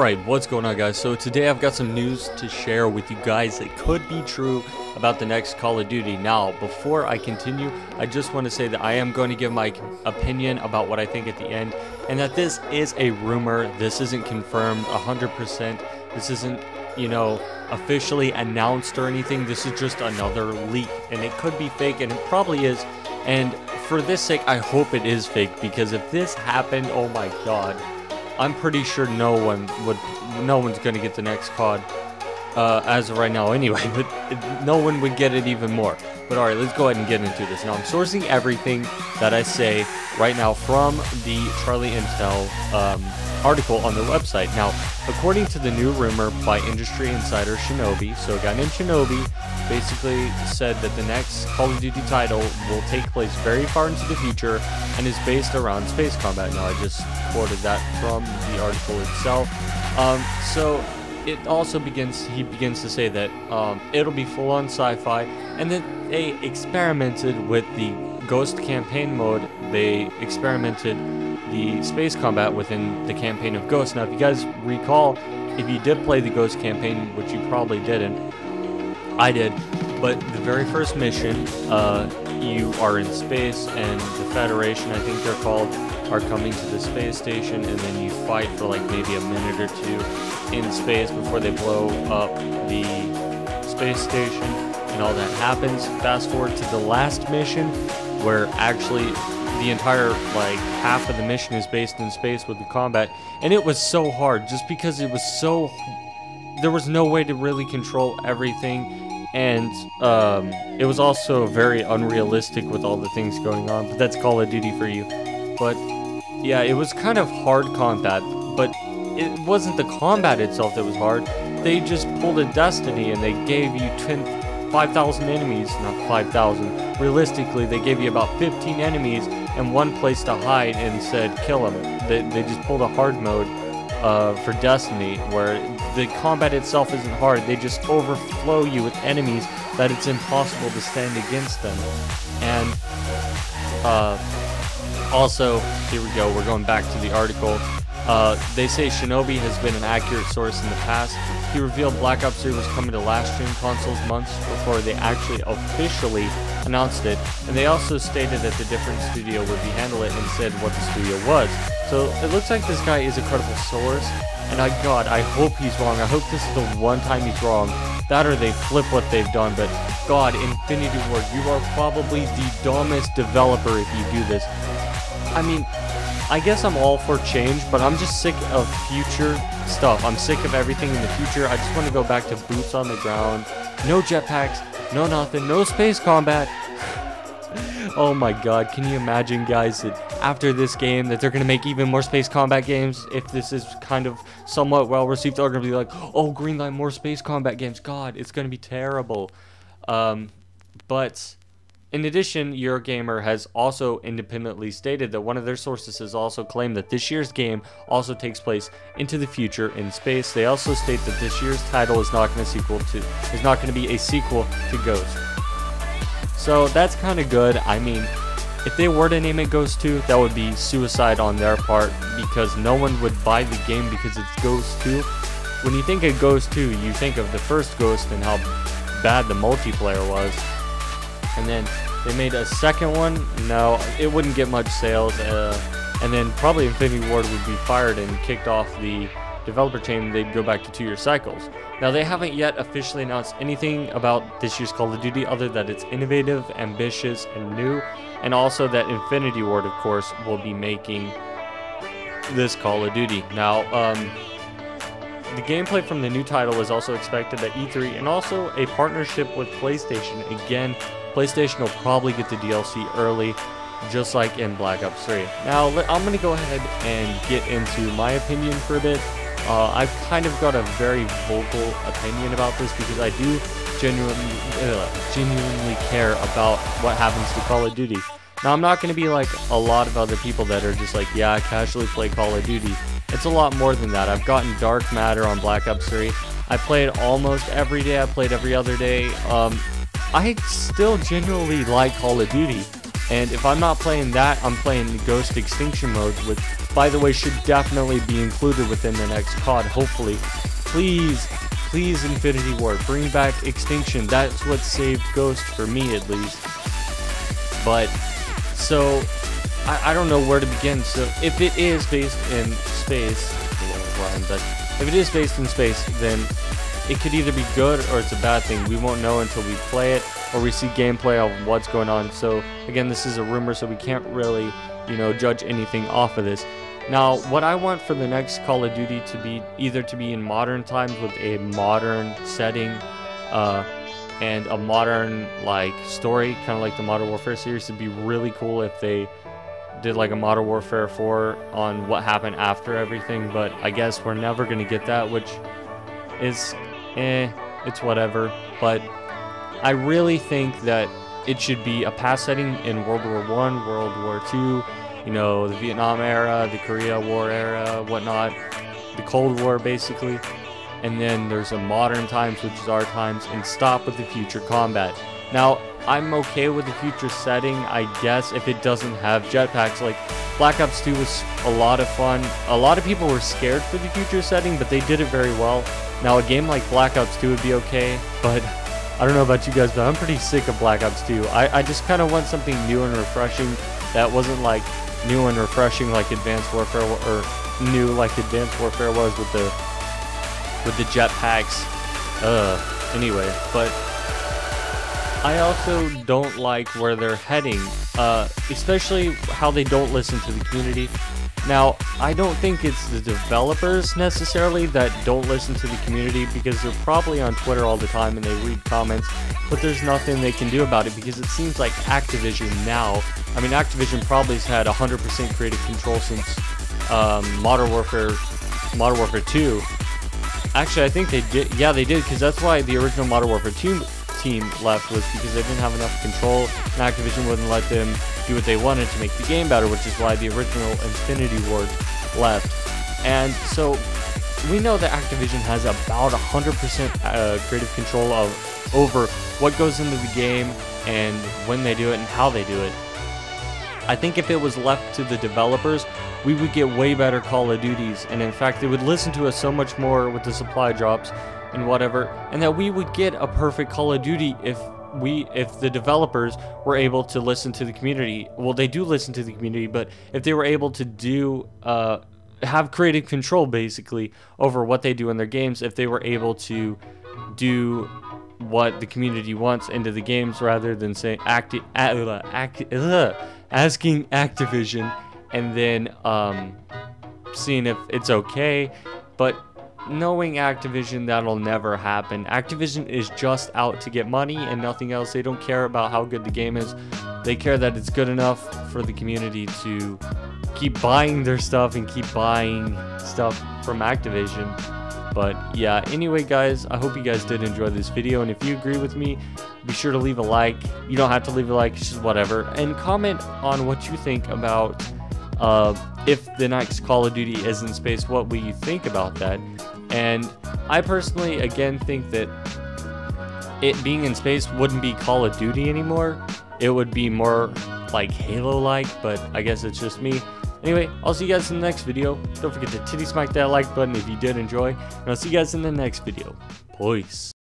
Alright, what's going on, guys? So today I've got some news to share with you guys that could be true about the next Call of Duty. Now, before I continue, I just want to say that I am going to give my opinion about what I think at the end, and that this is a rumor. This isn't confirmed 100%. This isn't, officially announced or anything. This is just another leak, and it could be fake, and it probably is. And for this sake, I hope it is fake, because if this happened, oh my god, I'm pretty sure no one's gonna get the next COD as of right now anyway, but no one would get it even more. But alright, let's go ahead and get into this. Now, I'm sourcing everything that I say right now from the Charlie Intel article on their website. Now, according to the new rumor by industry insider Shinobi, so a guy named Shinobi basically said that the next Call of Duty title will take place very far into the future and is based around space combat. Now, I just quoted that from the article itself. So it also he begins to say that it'll be full-on sci-fi, and that they experimented with the Ghost campaign mode. They experimented the space combat within the campaign of Ghost. Now, if you guys recall, if you did play the Ghost campaign, which you probably didn't, I did, but the very first mission, you are in space, and the Federation, I think they're called, are coming to the space station, and then you fight for like maybe a minute or two in space before they blow up the space station, and all that happens. Fast forward to the last mission, where actually the entire half of the mission is based in space with the combat, and it was so hard just because there was no way to really control everything, and it was also very unrealistic with all the things going on. But that's Call of Duty for you. But yeah, it was kind of hard combat, but it wasn't the combat itself that was hard. They just pulled a Destiny and they gave you 5,000 enemies, not 5,000. Realistically, they gave you about 15 enemies and one place to hide and said kill them. They just pulled a hard mode for Destiny, where the combat itself isn't hard. They just overflow you with enemies that it's impossible to stand against them. And also, here we go, we're going back to the article. They say Shinobi has been an accurate source in the past. He revealed Black Ops 3 was coming to last-gen consoles months before they actually officially announced it, and they also stated that the different studio would be handling it and said what the studio was. So it looks like this guy is a credible source, and God, I hope he's wrong. I hope this is the one time he's wrong. That or they flip what they've done, but God, Infinity Ward, you are probably the dumbest developer if you do this. I mean, I guess I'm all for change, but I'm just sick of future stuff. I'm sick of everything in the future. I just want to go back to boots on the ground. No jetpacks, no nothing, no space combat. Oh my god, can you imagine, guys, that after this game that they're going to make even more space combat games? If this is kind of somewhat well received, they're going to be like, oh, greenlight more space combat games. God, it's going to be terrible. But in addition, Eurogamer has also independently stated that one of their sources has also claimed that this year's game also takes place into the future in space. They also state that this year's title is not going to be a sequel to Ghost. So that's kind of good. I mean, if they were to name it Ghost 2, that would be suicide on their part, because no one would buy the game because it's Ghost 2. When you think of Ghost 2, you think of the first Ghost and how bad the multiplayer was. And then they made a second one. No, it wouldn't get much sales. And then probably Infinity Ward would be fired and kicked off the developer chain. They'd go back to 2-year cycles. Now, they haven't yet officially announced anything about this year's Call of Duty other than it's innovative, ambitious, and new. And also that Infinity Ward, of course, will be making this Call of Duty. Now, the gameplay from the new title is also expected at E3, and also a partnership with PlayStation. Again, PlayStation will probably get the DLC early, just like in Black Ops 3. Now, I'm going to go ahead and get into my opinion for a bit. I've kind of got a very vocal opinion about this because I do genuinely care about what happens to Call of Duty. Now, I'm not going to be like a lot of other people that are just like, yeah, I casually play Call of Duty. It's a lot more than that. I've gotten Dark Matter on Black Ops 3. I played almost every day. I played every other day. I still genuinely like Call of Duty, and if I'm not playing that, I'm playing Ghost Extinction Mode, by the way, should definitely be included within the next CoD, hopefully. Please, please, Infinity Ward, bring back Extinction. That's what saved Ghost for me, at least. But, so, I don't know where to begin. So, if it is based in space, but if it is based in space, then it could either be good or it's a bad thing. We won't know until we play it or we see gameplay of what's going on. So again, this is a rumor, so we can't really, judge anything off of this. Now, what I want for the next Call of Duty to be either to be in modern times with a modern setting and a modern story, kind of like the Modern Warfare series. It'd be really cool if they did like a Modern Warfare 4 on what happened after everything, but I guess we're never going to get that, which is it's whatever. But I really think that it should be a past setting in World War I, World War II, the Vietnam era, the Korea War era, whatnot, the Cold War basically, and then there's a modern times, which is our times, and stop with the future combat. Now, I'm okay with the future setting, I guess, if it doesn't have jetpacks. Like, Black Ops 2 was a lot of fun. A lot of people were scared for the future setting, but they did it very well. Now, a game like Black Ops 2 would be okay, but I don't know about you guys, but I'm pretty sick of Black Ops 2. I just kind of want something new and refreshing that wasn't like new and refreshing like Advanced Warfare, or new like Advanced Warfare was with the jetpacks. Anyway, but I also don't like where they're heading, especially how they don't listen to the community. Now, I don't think it's the developers necessarily that don't listen to the community, because they're probably on Twitter all the time and they read comments, but there's nothing they can do about it, because it seems like Activision now, I mean, Activision probably has had 100% creative control since Modern Warfare 2. Actually, I think they did, yeah, they did, because that's why the original Modern Warfare 2 team left, was because they didn't have enough control and Activision wouldn't let them do what they wanted to make the game better, which is why the original Infinity Ward left. And so we know that Activision has about 100% creative control over what goes into the game and when they do it and how they do it. I think if it was left to the developers, we would get way better Call of Duties, and in fact they would listen to us so much more with the supply drops and whatever, and that we would get a perfect Call of Duty if the developers were able to listen to the community. Well, they do listen to the community, but if they were able to do have creative control basically over what they do in their games, if they were able to do what the community wants into the games, rather than say asking Activision and then seeing if it's okay. But knowing Activision, that'll never happen. Activision is just out to get money and nothing else. They don't care about how good the game is. They care that it's good enough for the community to keep buying their stuff and keep buying stuff from Activision. But yeah, anyway guys, I hope you guys did enjoy this video, and if you agree with me, be sure to leave a like. You don't have to leave a like, it's just whatever, and comment on what you think about if the next Call of Duty is in space. What will you think about that? And I personally, again, think that it being in space wouldn't be Call of Duty anymore. It would be more like Halo-like, but I guess it's just me. Anyway, I'll see you guys in the next video. Don't forget to titty smack that like button if you did enjoy, and I'll see you guys in the next video. Peace.